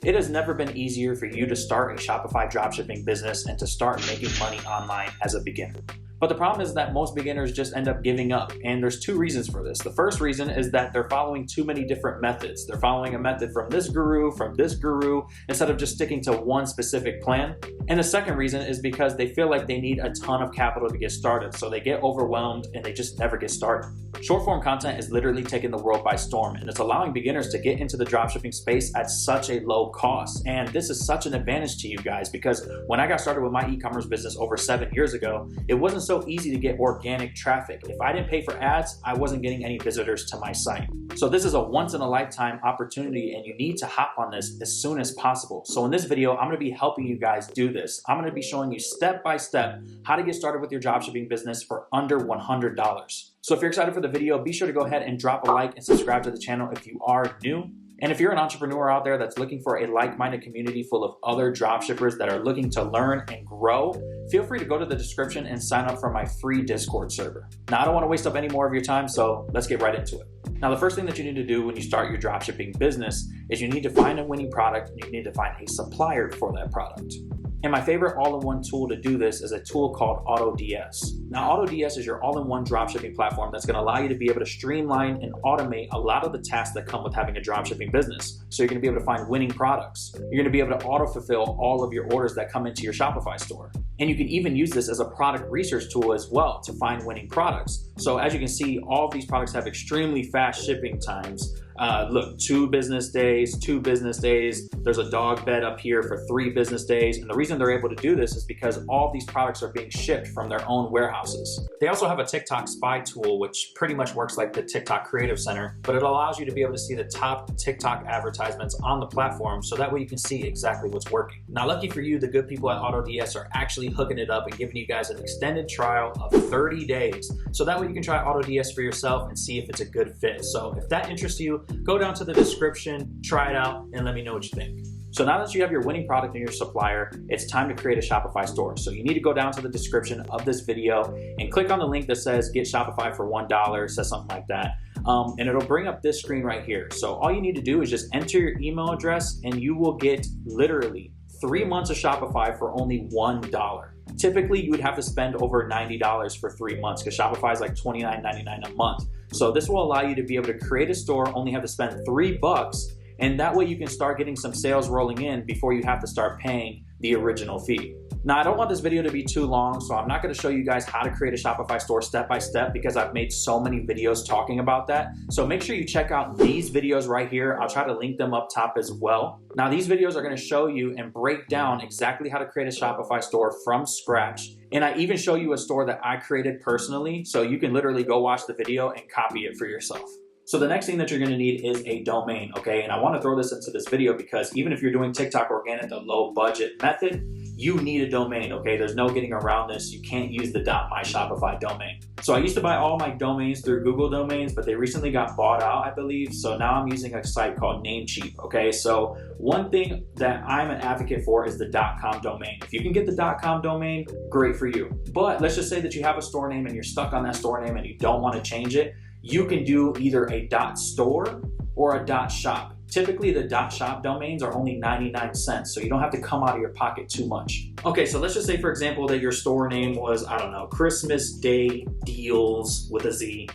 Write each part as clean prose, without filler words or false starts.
It has never been easier for you to start a Shopify dropshipping business and to start making money online as a beginner. But the problem is that most beginners just end up giving up, and there's two reasons for this. The first reason is that they're following too many different methods. They're following a method from this guru, instead of just sticking to one specific plan. And the second reason is because they feel like they need a ton of capital to get started, so they get overwhelmed and they just never get started. Short form content is literally taking the world by storm, and it's allowing beginners to get into the dropshipping space at such a low cost. And this is such an advantage to you guys, because when I got started with my e-commerce business over 7 years ago, it wasn't so easy to get organic traffic. If I didn't pay for ads, I wasn't getting any visitors to my site. So this is a once in a lifetime opportunity, and you need to hop on this as soon as possible. So in this video, I'm going to be helping you guys do this. I'm going to be showing you step by step how to get started with your dropshipping business for under $100. So if you're excited for the video, be sure to go ahead and drop a like and subscribe to the channel if you are new. And if you're an entrepreneur out there that's looking for a like-minded community full of other dropshippers that are looking to learn and grow, feel free to go to the description and sign up for my free Discord server. Now, I don't want to waste up any more of your time, so let's get right into it. Now, the first thing that you need to do when you start your dropshipping business is you need to find a winning product and you need to find a supplier for that product. And my favorite all-in-one tool to do this is a tool called AutoDS. Now, AutoDS is your all-in-one dropshipping platform that's going to allow you to be able to streamline and automate a lot of the tasks that come with having a dropshipping business. So you're going to be able to find winning products. You're going to be able to auto-fulfill all of your orders that come into your Shopify store. And you can even use this as a product research tool as well to find winning products. So as you can see, all of these products have extremely fast shipping times. Look, 2 business days. There's a dog bed up here for 3 business days. And the reason they're able to do this is because all of these products are being shipped from their own warehouses. They also have a Tik Tok Spy Tool, which pretty much works like the TikTok Creative Center, but it allows you to be able to see the top TikTok advertisements on the platform, so that way you can see exactly what's working. Now, lucky for you, the good people at AutoDS are actually hooking it up and giving you guys an extended trial of 30 days. So that way you can try AutoDS for yourself and see if it's a good fit. So if that interests you, go down to the description, try it out, and let me know what you think. So now that you have your winning product and your supplier, it's time to create a Shopify store. So you need to go down to the description of this video and click on the link that says get Shopify for $1, says something like that. And it'll bring up this screen right here. So all you need to do is just enter your email address and you will get literally 3 months of Shopify for only $1. Typically, you would have to spend over $90 for 3 months because Shopify is like $29.99 a month. So this will allow you to be able to create a store, only have to spend $3, and that way you can start getting some sales rolling in before you have to start paying the original fee. Now, I don't want this video to be too long, so I'm not going to show you guys how to create a Shopify store step by step because I've made so many videos talking about that. So make sure you check out these videos right here. I'll try to link them up top as well. Now, these videos are going to show you and break down exactly how to create a Shopify store from scratch. And I even show you a store that I created personally, so you can literally go watch the video and copy it for yourself. So the next thing that you're going to need is a domain, okay? And I want to throw this into this video because even if you're doing TikTok organic, the low budget method, you need a domain, okay? There's no getting around this. You can't use the .myshopify domain. So I used to buy all my domains through Google Domains, but they recently got bought out, I believe. So now I'm using a site called Namecheap, okay? So one thing that I'm an advocate for is the .com domain. If you can get the .com domain, great for you. But let's just say that you have a store name and you're stuck on that store name and you don't want to change it. You can do either a .store or a .shop. Typically, the .shop domains are only 99 cents, so you don't have to come out of your pocket too much. Okay, so let's just say, for example, that your store name was, I don't know, Christmas Day Deals with a Z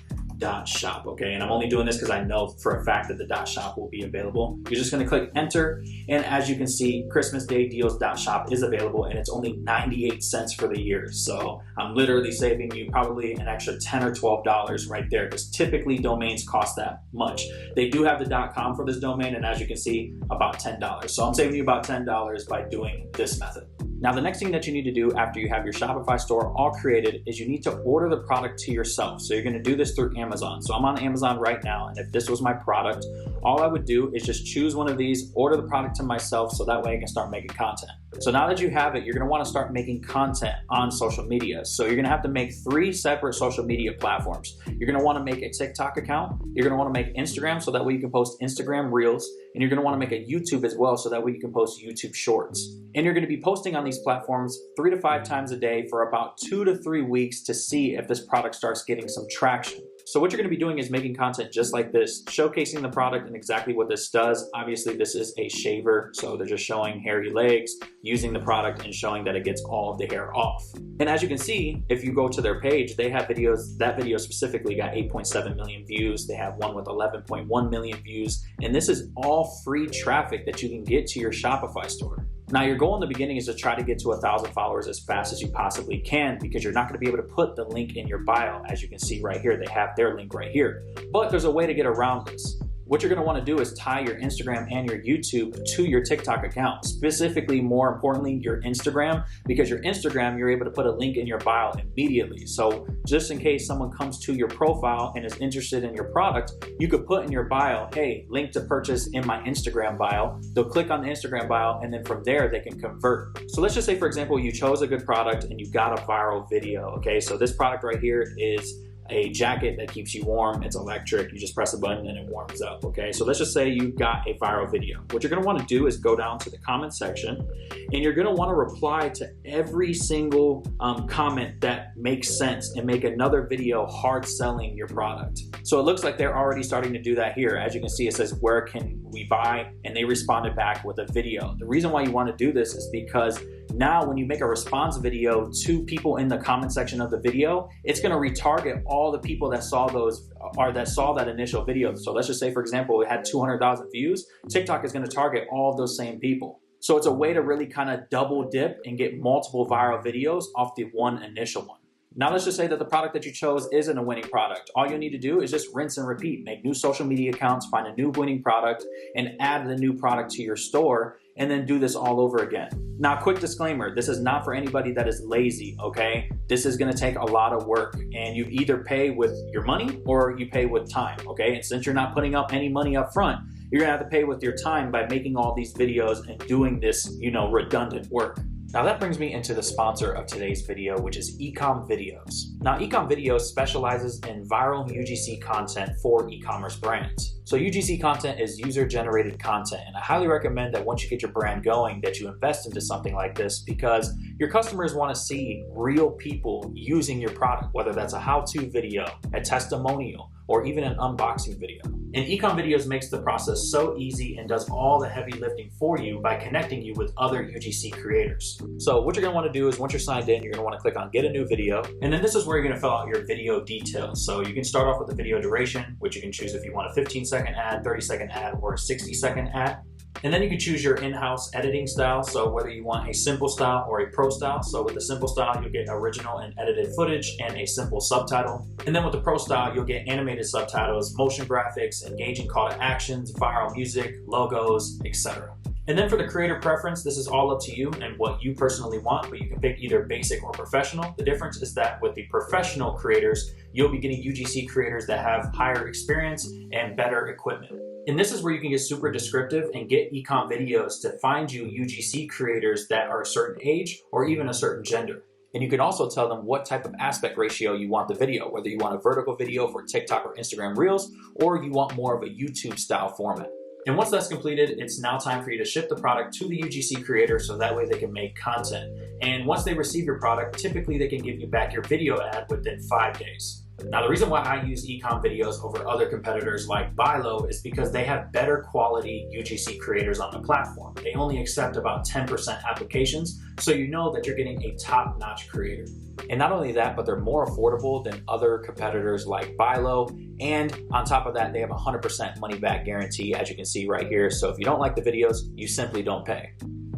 .shop, okay? And I'm only doing this because I know for a fact that the .shop will be available. You're just gonna click enter, and as you can see, Christmas Day Deals .shop is available, and it's only 98 cents for the year. So I'm literally saving you probably an extra $10 or $12 right there, because typically domains cost that much. They do have the .com for this domain, and as you can see, about $10. So I'm saving you about $10 by doing this method. Now, the next thing that you need to do after you have your Shopify store all created is you need to order the product to yourself. So you're going to do this through Amazon. So I'm on Amazon right now, and if this was my product, all I would do is just choose one of these, order the product to myself, so that way I can start making content. So now that you have it, you're going to want to start making content on social media. So you're going to have to make 3 separate social media platforms. You're going to want to make a TikTok account. You're going to want to make Instagram, so that way you can post Instagram Reels. And you're going to want to make a YouTube as well, so that way you can post YouTube Shorts. And you're going to be posting on these platforms 3 to 5 times a day for about 2 to 3 weeks to see if this product starts getting some traction. So what you're going to be doing is making content just like this, showcasing the product and exactly what this does. Obviously, this is a shaver, so they're just showing hairy legs, using the product and showing that it gets all of the hair off. And as you can see, if you go to their page, they have videos. That video specifically got 8.7 million views. They have one with 11.1 million views. And this is all free traffic that you can get to your Shopify store. Now, your goal in the beginning is to try to get to 1,000 followers as fast as you possibly can, because you're not going to be able to put the link in your bio. As you can see right here, they have their link right here. But there's a way to get around this. What you're going to want to do is tie your Instagram and your YouTube to your TikTok account, specifically, more importantly, your Instagram, because your Instagram, you're able to put a link in your bio immediately. So just in case someone comes to your profile and is interested in your product, you could put in your bio, hey, link to purchase in my Instagram bio. They'll click on the Instagram bio, and then from there they can convert. So let's just say, for example, you chose a good product and you got a viral video. Okay, so this product right here is a jacket that keeps you warm. It's electric. You just press a button and it warms up. Okay, so let's just say you got a viral video. What you're going to want to do is go down to the comment section, and you're going to want to reply to every single comment that makes sense and make another video hard selling your product. So it looks like they're already starting to do that here. As you can see, it says, where can we buy? And they responded back with a video. The reason why you want to do this is because now when you make a response video to people in the comment section of the video, it's going to retarget all the people that saw those or that saw that initial video. So let's just say, for example, it had 200,000 views. TikTok is going to target all of those same people. So it's a way to really kind of double dip and get multiple viral videos off the one initial one. Now let's just say that the product that you chose isn't a winning product. All you need to do is just rinse and repeat. Make new social media accounts, find a new winning product, and add the new product to your store, and then do this all over again. Now, quick disclaimer, this is not for anybody that is lazy, okay? This is gonna take a lot of work, and you either pay with your money or you pay with time, okay? And since you're not putting up any money up front, you're gonna have to pay with your time by making all these videos and doing this, redundant work. Now that brings me into the sponsor of today's video, which is Ecom Videos. Now Ecom Videos specializes in viral UGC content for e-commerce brands. So UGC content is user-generated content, and I highly recommend that once you get your brand going, that you invest into something like this, because your customers want to see real people using your product, whether that's a how-to video, a testimonial, or even an unboxing video. And Ecom Videos makes the process so easy and does all the heavy lifting for you by connecting you with other UGC creators. So what you're gonna wanna do is, once you're signed in, you're gonna wanna click on Get a New Video, and then this is where you're gonna fill out your video details. So you can start off with the video duration, which you can choose if you want a 15-second ad, 30-second ad, or a 60-second ad. And then you can choose your in-house editing style, so whether you want a simple style or a pro style. So with the simple style, you'll get original and edited footage and a simple subtitle. And then with the pro style, you'll get animated subtitles, motion graphics, engaging call to actions, viral music, logos, etc. And then for the creator preference, this is all up to you and what you personally want, but you can pick either basic or professional. The difference is that with the professional creators, you'll be getting UGC creators that have higher experience and better equipment. And this is where you can get super descriptive and get Ecom Videos to find you UGC creators that are a certain age or even a certain gender. And you can also tell them what type of aspect ratio you want the video, whether you want a vertical video for TikTok or Instagram Reels, or you want more of a YouTube style format. And once that's completed, it's now time for you to ship the product to the UGC creator so that way they can make content. And once they receive your product, typically they can give you back your video ad within 5 days. Now, the reason why I use Ecom Videos over other competitors like Bilo is because they have better quality UGC creators on the platform. They only accept about 10% applications, so you know that you're getting a top-notch creator. And not only that, but they're more affordable than other competitors like Bilo. And on top of that, they have a 100% money-back guarantee, as you can see right here. So if you don't like the videos, you simply don't pay.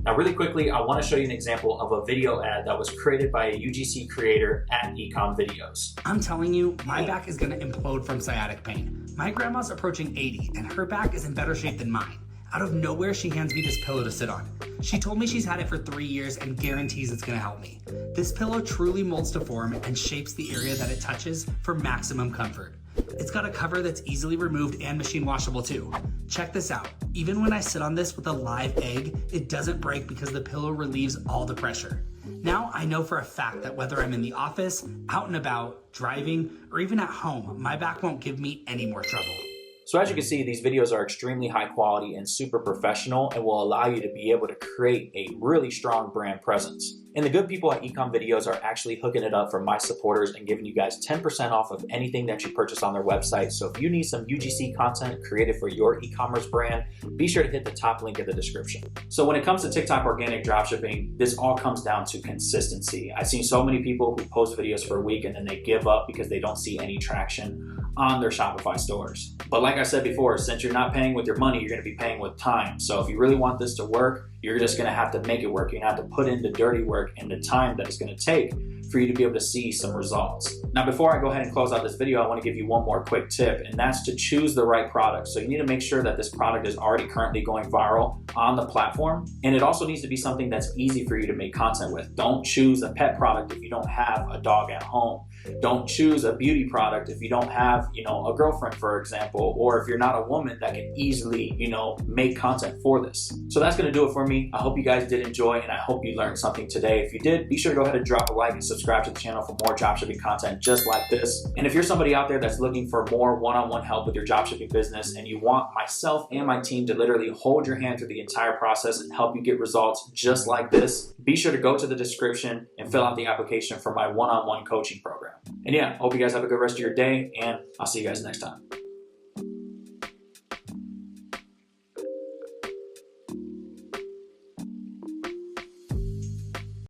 Now, really quickly, I want to show you an example of a video ad that was created by a UGC creator at Ecom Videos. I'm telling you, my back is going to implode from sciatic pain. My grandma's approaching 80, and her back is in better shape than mine. Out of nowhere, she hands me this pillow to sit on. She told me she's had it for 3 years and guarantees it's going to help me. This pillow truly molds to form and shapes the area that it touches for maximum comfort. It's got a cover that's easily removed and machine washable too. Check this out. Even when I sit on this with a live egg, it doesn't break because the pillow relieves all the pressure. Now I know for a fact that whether I'm in the office, out and about, driving, or even at home, my back won't give me any more trouble. So as you can see, these videos are extremely high quality and super professional and will allow you to be able to create a really strong brand presence. And the good people at Ecom Videos are actually hooking it up for my supporters and giving you guys 10% off of anything that you purchase on their website. So if you need some UGC content created for your e-commerce brand, be sure to hit the top link in the description. So when it comes to TikTok organic dropshipping, this all comes down to consistency. I've seen so many people who post videos for a week and then they give up because they don't see any traction on their Shopify stores. But like I said before, since you're not paying with your money, you're gonna be paying with time. So if you really want this to work, you're just gonna have to make it work. You're gonna have to put in the dirty work and the time that it's gonna take for you to be able to see some results. Now, before I go ahead and close out this video, I wanna give you one more quick tip, and that's to choose the right product. So you need to make sure that this product is already currently going viral on the platform. And it also needs to be something that's easy for you to make content with. Don't choose a pet product if you don't have a dog at home. Don't choose a beauty product if you don't have, a girlfriend, for example, or if you're not a woman that can easily, make content for this. So that's gonna do it for me. I hope you guys did enjoy, and I hope you learned something today. If you did, be sure to go ahead and drop a like and subscribe to the channel for more dropshipping content just like this. And if you're somebody out there that's looking for more one-on-one help with your dropshipping business and you want myself and my team to literally hold your hand through the entire process and help you get results just like this, be sure to go to the description and fill out the application for my one-on-one coaching program. And yeah, hope you guys have a good rest of your day, and I'll see you guys next time.